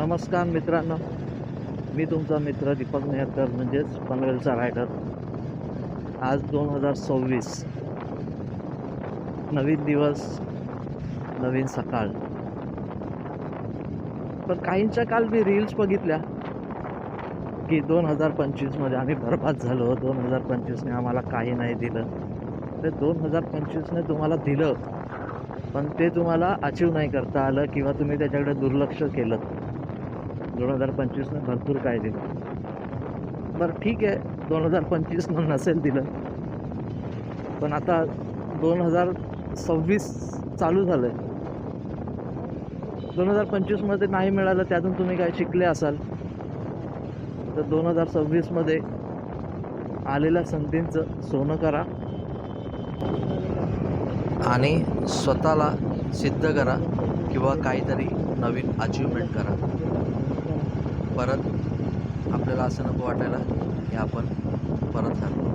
नमस्कार मित्रांनो, मी तुमचा मित्र दीपक नेहरकर म्हणजेच पनवेलचा रायडर. आज 2026, नवीन दिवस, नवीन सकाळ. पण काहींच्या काल मी रील्स बघितल्या की 2025मध्ये आम्ही बरबाद झालो, 2025ने आम्हाला काही नाही दिलं. ते 2025ने तुम्हाला दिलं, पण ते तुम्हाला अचीव नाही करता आलं किंवा तुम्ही त्याच्याकडे दुर्लक्ष केलं. 2025ने भरपूर काय दिलं. बरं ठीक आहे, 2025 नसेल दिलं, पण आता 2026 चालू झालं आहे. 2025मध्ये नाही मिळालं, त्यातून तुम्ही काय शिकले असाल तर 2026मध्ये आलेल्या संधींचं सोनं करा आणि स्वतःला सिद्ध करा किंवा काहीतरी नवीन अचीवमेंट करा. परत आपल्याला असं नको वाटायला की आपण परत हरलो.